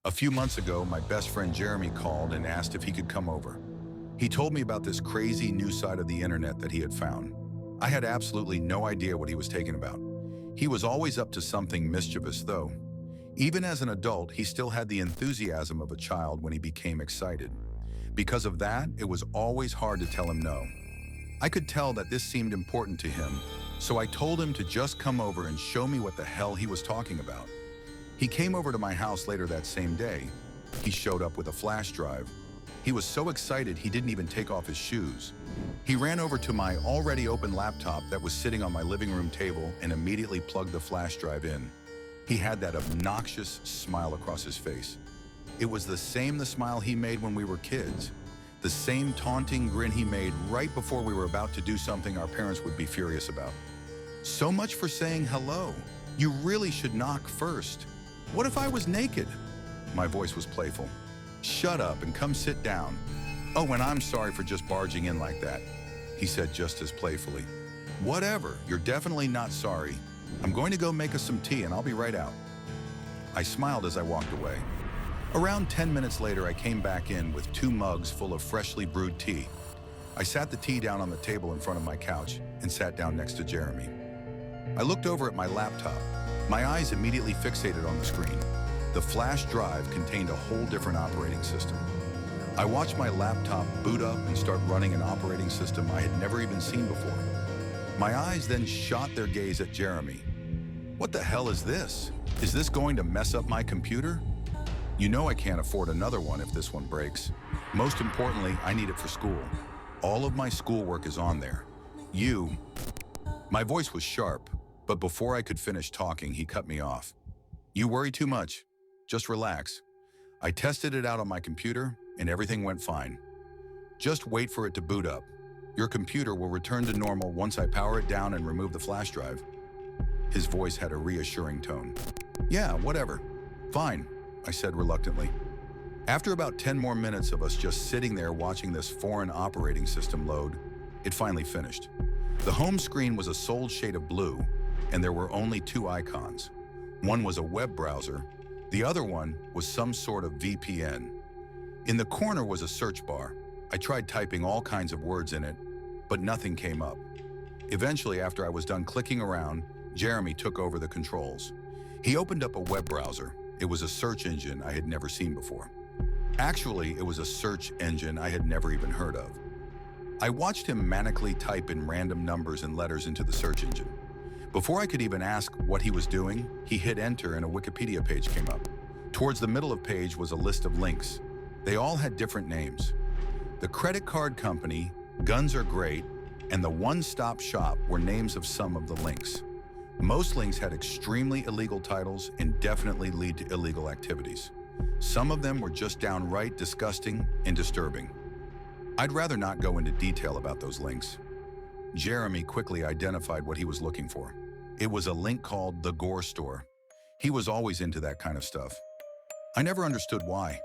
A few months ago, my best friend Jeremy called and asked if he could come over. He told me about this crazy new side of the internet that he had found. I had absolutely no idea what he was talking about. He was always up to something mischievous, though. Even as an adult, he still had the enthusiasm of a child when he became excited. Because of that, it was always hard to tell him no. I could tell that this seemed important to him, so I told him to just come over and show me what the hell he was talking about. He came over to my house later that same day. He showed up with a flash drive. He was so excited he didn't even take off his shoes. He ran over to my already open laptop that was sitting on my living room table and immediately plugged the flash drive in. He had that obnoxious smile across his face. It was the smile he made when we were kids. The same taunting grin he made right before we were about to do something our parents would be furious about. So much for saying hello. You really should knock first. What if I was naked? My voice was playful. Shut up and come sit down. Oh, and I'm sorry for just barging in like that, he said just as playfully. Whatever, you're definitely not sorry. I'm going to go make us some tea and I'll be right out. I smiled as I walked away. Around 10 minutes later, I came back in with 2 mugs full of freshly brewed tea. I sat the tea down on the table in front of my couch and sat down next to Jeremy. I looked over at my laptop. My eyes immediately fixated on the screen. The flash drive contained a whole different operating system. I watched my laptop boot up and start running an operating system I had never even seen before. My eyes then shot their gaze at Jeremy. What the hell is this? Is this going to mess up my computer? You know I can't afford another one if this one breaks. Most importantly, I need it for school. All of my schoolwork is on there. My voice was sharp, but before I could finish talking, he cut me off. You worry too much. Just relax. I tested it out on my computer and everything went fine. Just wait for it to boot up. Your computer will return to normal once I power it down and remove the flash drive. His voice had a reassuring tone. Yeah, whatever. Fine, I said reluctantly. After about 10 more minutes of us just sitting there watching this foreign operating system load, it finally finished. The home screen was a sole shade of blue, and there were only 2 icons. One was a web browser, the other one was some sort of VPN. In the corner was a search bar. I tried typing all kinds of words in it, but nothing came up. Eventually, after I was done clicking around, Jeremy took over the controls. He opened up a web browser. It was a search engine I had never seen before. Actually, it was a search engine I had never even heard of. I watched him manically type in random numbers and letters into the search engine. Before I could even ask what he was doing, he hit enter and a Wikipedia page came up. Towards the middle of the page was a list of links. They all had different names. The credit card company, Guns Are Great, and the one-stop shop were names of some of the links. Most links had extremely illegal titles and definitely lead to illegal activities. Some of them were just downright disgusting and disturbing. I'd rather not go into detail about those links. Jeremy quickly identified what he was looking for. It was a link called The Gore Store. He was always into that kind of stuff. I never understood why.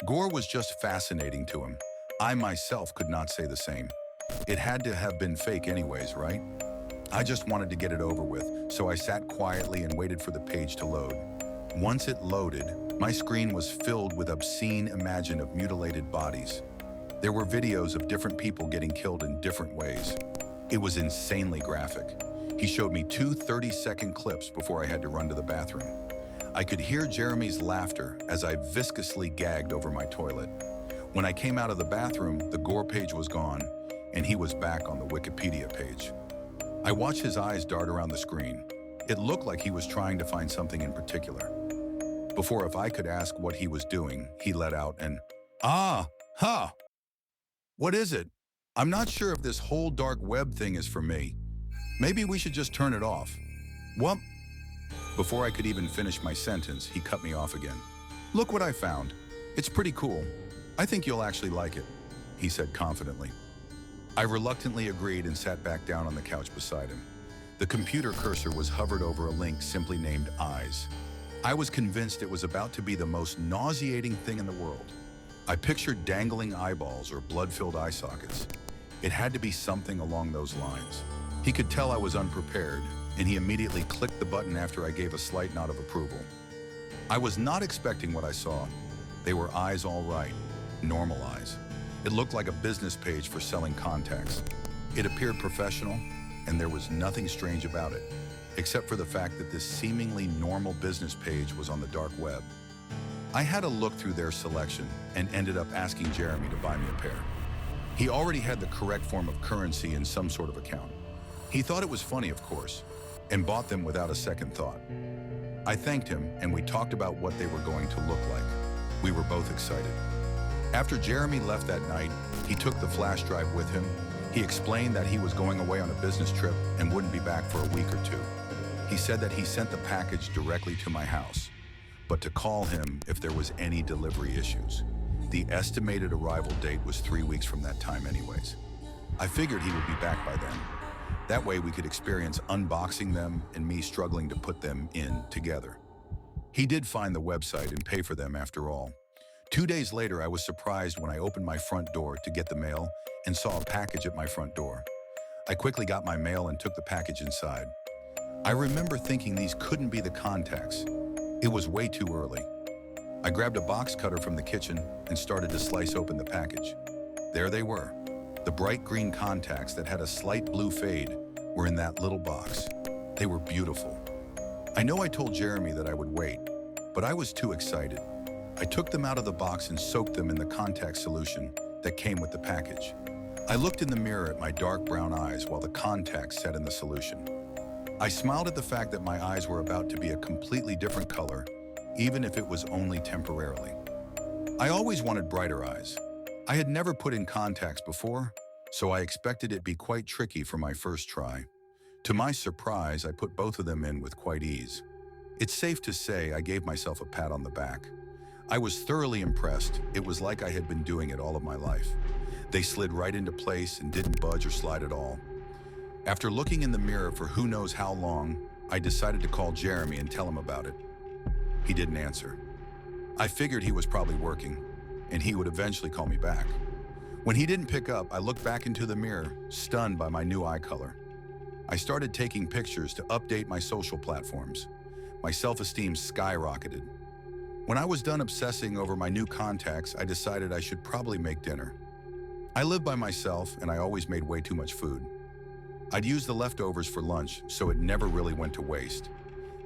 Gore was just fascinating to him. I myself could not say the same. It had to have been fake anyways, right? I just wanted to get it over with, so I sat quietly and waited for the page to load. Once it loaded, my screen was filled with obscene images of mutilated bodies. There were videos of different people getting killed in different ways. It was insanely graphic. He showed me 2 30-second clips before I had to run to the bathroom. I could hear Jeremy's laughter as I viscously gagged over my toilet. When I came out of the bathroom, the Gore page was gone, and he was back on the Wikipedia page. I watched his eyes dart around the screen. It looked like he was trying to find something in particular. Before if I could ask what he was doing, he let out an, "Ah, ha! What is it? I'm not sure if this whole dark web thing is for me. Maybe we should just turn it off." What? Before I could even finish my sentence, he cut me off again. "Look what I found. It's pretty cool. I think you'll actually like it," he said confidently. I reluctantly agreed and sat back down on the couch beside him. The computer cursor was hovered over a link simply named Eyes. I was convinced it was about to be the most nauseating thing in the world. I pictured dangling eyeballs or blood-filled eye sockets. It had to be something along those lines. He could tell I was unprepared, and he immediately clicked the button after I gave a slight nod of approval. I was not expecting what I saw. They were eyes all right, normal eyes. It looked like a business page for selling contacts. It appeared professional, and there was nothing strange about it, except for the fact that this seemingly normal business page was on the dark web. I had a look through their selection and ended up asking Jeremy to buy me a pair. He already had the correct form of currency in some sort of account. He thought it was funny, of course, and bought them without a second thought. I thanked him, and we talked about what they were going to look like. We were both excited. After Jeremy left that night, he took the flash drive with him. He explained that he was going away on a business trip and wouldn't be back for a week or two. He said that he sent the package directly to my house, but to call him if there was any delivery issues. The estimated arrival date was 3 weeks from that time anyways. I figured he would be back by then. That way we could experience unboxing them and me struggling to put them in together. He did find the website and pay for them after all. 2 days later, I was surprised when I opened my front door to get the mail and saw a package at my front door. I quickly got my mail and took the package inside. I remember thinking these couldn't be the contacts. It was way too early. I grabbed a box cutter from the kitchen and started to slice open the package. There they were. The bright green contacts that had a slight blue fade were in that little box. They were beautiful. I know I told Jeremy that I would wait, but I was too excited. I took them out of the box and soaked them in the contact solution that came with the package. I looked in the mirror at my dark brown eyes while the contacts set in the solution. I smiled at the fact that my eyes were about to be a completely different color, even if it was only temporarily. I always wanted brighter eyes. I had never put in contacts before, so I expected it'd be quite tricky for my first try. To my surprise, I put both of them in with quite ease. It's safe to say I gave myself a pat on the back. I was thoroughly impressed. It was like I had been doing it all of my life. They slid right into place and didn't budge or slide at all. After looking in the mirror for who knows how long, I decided to call Jeremy and tell him about it. He didn't answer. I figured he was probably working, and he would eventually call me back. When he didn't pick up, I looked back into the mirror, stunned by my new eye color. I started taking pictures to update my social platforms. My self-esteem skyrocketed. When I was done obsessing over my new contacts, I decided I should probably make dinner. I live by myself, and I always made way too much food. I'd use the leftovers for lunch, so it never really went to waste.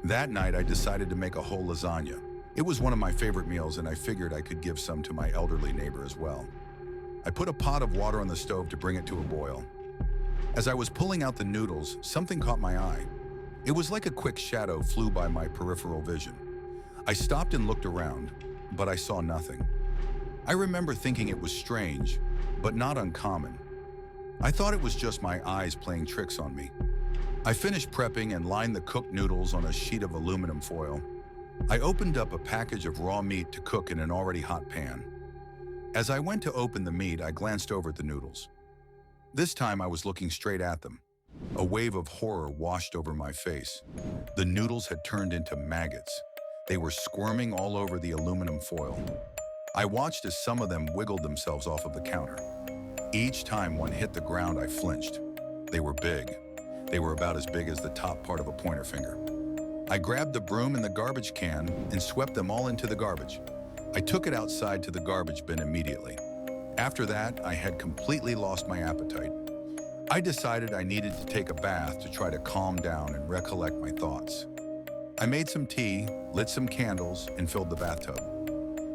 That night, I decided to make a whole lasagna. It was one of my favorite meals, and I figured I could give some to my elderly neighbor as well. I put a pot of water on the stove to bring it to a boil. As I was pulling out the noodles, something caught my eye. It was like a quick shadow flew by my peripheral vision. I stopped and looked around, but I saw nothing. I remember thinking it was strange, but not uncommon. I thought it was just my eyes playing tricks on me. I finished prepping and lined the cooked noodles on a sheet of aluminum foil. I opened up a package of raw meat to cook in an already hot pan. As I went to open the meat, I glanced over at the noodles. This time I was looking straight at them. A wave of horror washed over my face. The noodles had turned into maggots. They were squirming all over the aluminum foil. I watched as some of them wiggled themselves off of the counter. Each time one hit the ground, I flinched. They were big. They were about as big as the top part of a pointer finger. I grabbed the broom and the garbage can and swept them all into the garbage. I took it outside to the garbage bin immediately. After that, I had completely lost my appetite. I decided I needed to take a bath to try to calm down and recollect my thoughts. I made some tea, lit some candles, and filled the bathtub.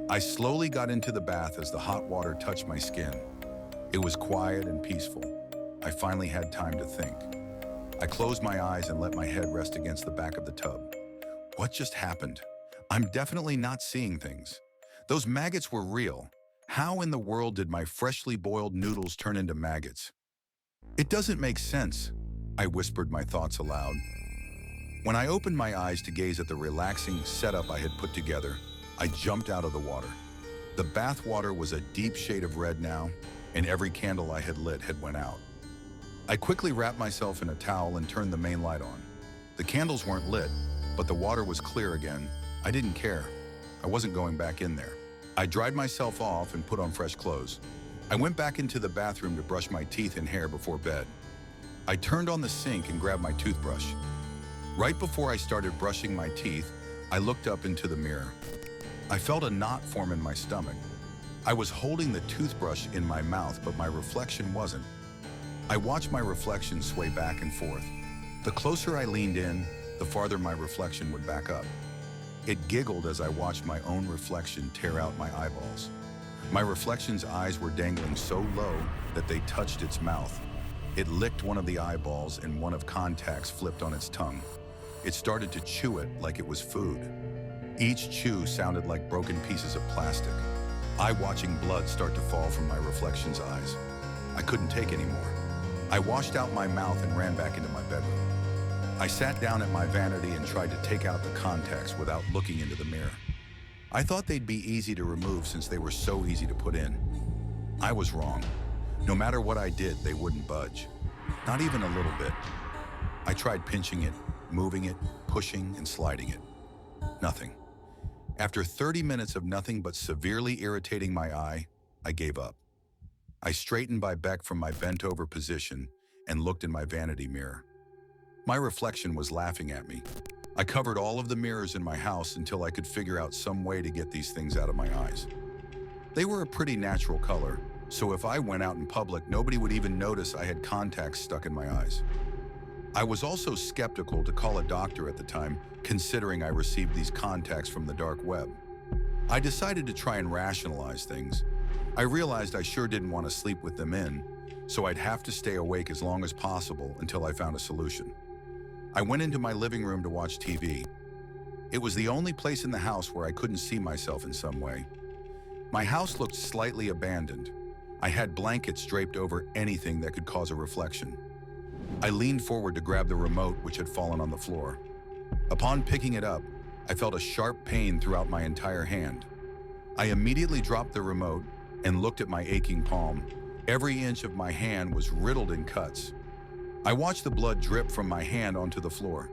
I slowly got into the bath as the hot water touched my skin. It was quiet and peaceful. I finally had time to think. I closed my eyes and let my head rest against the back of the tub. What just happened? I'm definitely not seeing things. Those maggots were real. How in the world did my freshly boiled noodles turn into maggots? It doesn't make sense, I whispered my thoughts aloud. When I opened my eyes to gaze at the relaxing setup I had put together, I jumped out of the water. The bath water was a deep shade of red now, and every candle I had lit had went out. I quickly wrapped myself in a towel and turned the main light on. The candles weren't lit, but the water was clear again. I didn't care. I wasn't going back in there. I dried myself off and put on fresh clothes. I went back into the bathroom to brush my teeth and hair before bed. I turned on the sink and grabbed my toothbrush. Right before I started brushing my teeth, I looked up into the mirror. I felt a knot form in my stomach. I was holding the toothbrush in my mouth, but my reflection wasn't. I watched my reflection sway back and forth. The closer I leaned in, the farther my reflection would back up. It giggled as I watched my own reflection tear out my eyeballs. My reflection's eyes were dangling so low that they touched its mouth. It licked one of the eyeballs and one of contacts flipped on its tongue. It started to chew it like it was food. Each chew sounded like broken pieces of plastic. I watching blood start to fall from my reflection's eyes. I couldn't take anymore. I washed out my mouth and ran back into my bedroom. I sat down at my vanity and tried to take out the contacts without looking into the mirror. I thought they'd be easy to remove since they were so easy to put in. I was wrong. No matter what I did, they wouldn't budge. Not even a little bit. I tried pinching it, moving it, pushing and sliding it. Nothing. After 30 minutes of nothing but severely irritating my eye, I gave up. I straightened my back from my bent-over position and looked in my vanity mirror. My reflection was laughing at me. I covered all of the mirrors in my house until I could figure out some way to get these things out of my eyes. They were a pretty natural color, so if I went out in public, nobody would even notice I had contacts stuck in my eyes. I was also skeptical to call a doctor at the time, considering I received these contacts from the dark web. I decided to try and rationalize things. I realized I sure didn't want to sleep with them in, so I'd have to stay awake as long as possible until I found a solution. I went into my living room to watch TV. It was the only place in the house where I couldn't see myself in some way. My house looked slightly abandoned. I had blankets draped over anything that could cause a reflection. I leaned forward to grab the remote, which had fallen on the floor. Upon picking it up, I felt a sharp pain throughout my entire hand. I immediately dropped the remote and looked at my aching palm. Every inch of my hand was riddled in cuts. I watched the blood drip from my hand onto the floor.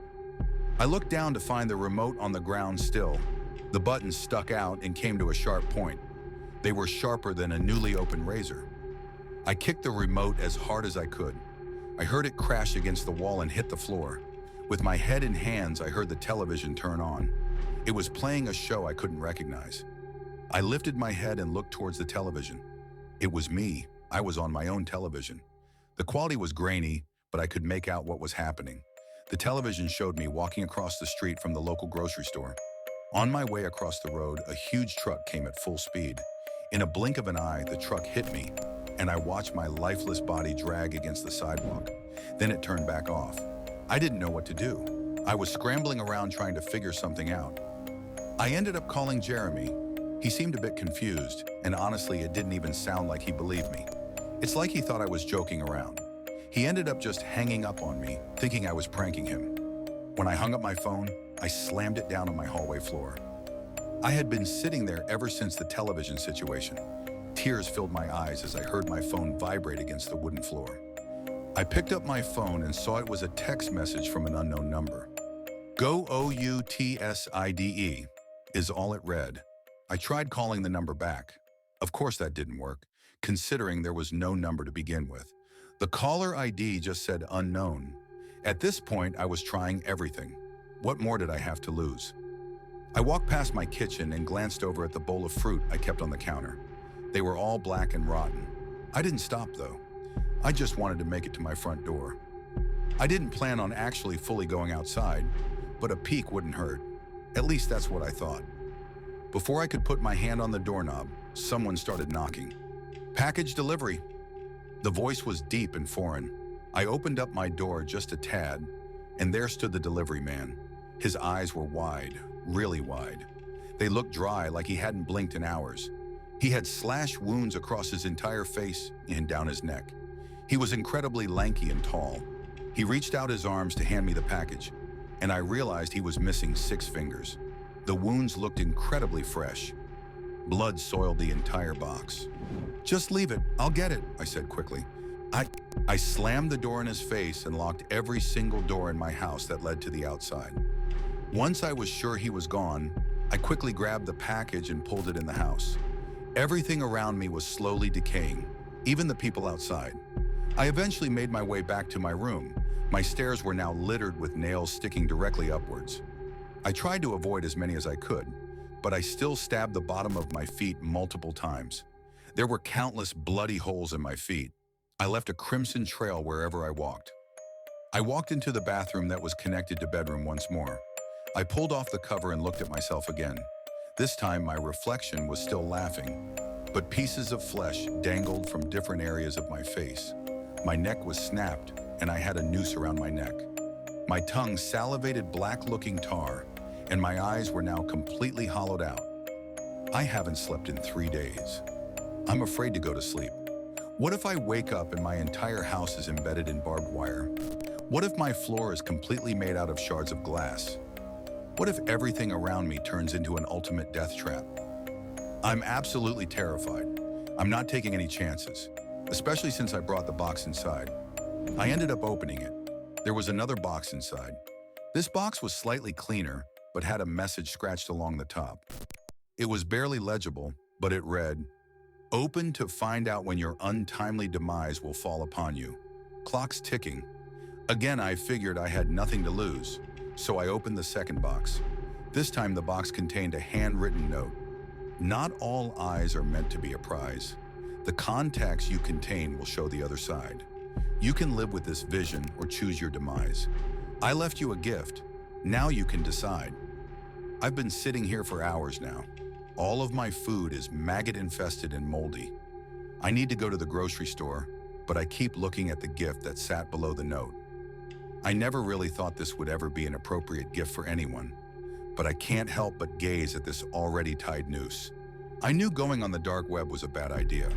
I looked down to find the remote on the ground still. The buttons stuck out and came to a sharp point. They were sharper than a newly opened razor. I kicked the remote as hard as I could. I heard it crash against the wall and hit the floor. With my head in hands, I heard the television turn on. It was playing a show I couldn't recognize. I lifted my head and looked towards the television. It was me. I was on my own television. The quality was grainy, but I could make out what was happening. The television showed me walking across the street from the local grocery store. On my way across the road, a huge truck came at full speed. In a blink of an eye, the truck hit me, and I watched my lifeless body drag against the sidewalk. Then it turned back off. I didn't know what to do. I was scrambling around trying to figure something out. I ended up calling Jeremy. He seemed a bit confused, and honestly, it didn't even sound like he believed me. It's like he thought I was joking around. He ended up just hanging up on me, thinking I was pranking him. When I hung up my phone, I slammed it down on my hallway floor. I had been sitting there ever since the television situation. Tears filled my eyes as I heard my phone vibrate against the wooden floor. I picked up my phone and saw it was a text message from an unknown number. Go OUTSIDE is all it read. I tried calling the number back. Of course that didn't work, considering there was no number to begin with. The caller ID just said unknown. At this point, I was trying everything. What more did I have to lose? I walked past my kitchen and glanced over at the bowl of fruit I kept on the counter. They were all black and rotten. I didn't stop though. I just wanted to make it to my front door. I didn't plan on actually fully going outside, but a peek wouldn't hurt. At least that's what I thought. Before I could put my hand on the doorknob, someone started knocking. Package delivery. The voice was deep and foreign. I opened up my door just a tad, and there stood the delivery man. His eyes were wide, really wide. They looked dry, like he hadn't blinked in hours. He had slash wounds across his entire face and down his neck. He was incredibly lanky and tall. He reached out his arms to hand me the package, and I realized he was missing 6 fingers. The wounds looked incredibly fresh. Blood soiled the entire box. Just leave it, I'll get it, I said quickly. I slammed the door in his face and locked every single door in my house that led to the outside. Once I was sure he was gone, I quickly grabbed the package and pulled it in the house. Everything around me was slowly decaying, even the people outside. I eventually made my way back to my room. My stairs were now littered with nails sticking directly upwards. I tried to avoid as many as I could, but I still stabbed the bottom of my feet multiple times. There were countless bloody holes in my feet. I left a crimson trail wherever I walked. I walked into the bathroom that was connected to bedroom once more. I pulled off the cover and looked at myself again. This time, my reflection was still laughing, but pieces of flesh dangled from different areas of my face. My neck was snapped, and I had a noose around my neck. My tongue salivated black-looking tar, and my eyes were now completely hollowed out. I haven't slept in 3 days. I'm afraid to go to sleep. What if I wake up and my entire house is embedded in barbed wire? What if my floor is completely made out of shards of glass? What if everything around me turns into an ultimate death trap? I'm absolutely terrified. I'm not taking any chances, especially since I brought the box inside. I ended up opening it. There was another box inside. This box was slightly cleaner, but had a message scratched along the top. It was barely legible, but it read, "Open to find out when your untimely demise will fall upon you. Clock's ticking." Again, I figured I had nothing to lose, so I opened the second box. This time the box contained a handwritten note. "Not all eyes are meant to be a prize. The contacts you contain will show the other side. You can live with this vision or choose your demise. I left you a gift. Now you can decide." I've been sitting here for hours now. All of my food is maggot-infested and moldy. I need to go to the grocery store, but I keep looking at the gift that sat below the note. I never really thought this would ever be an appropriate gift for anyone, but I can't help but gaze at this already tied noose. I knew going on the dark web was a bad idea,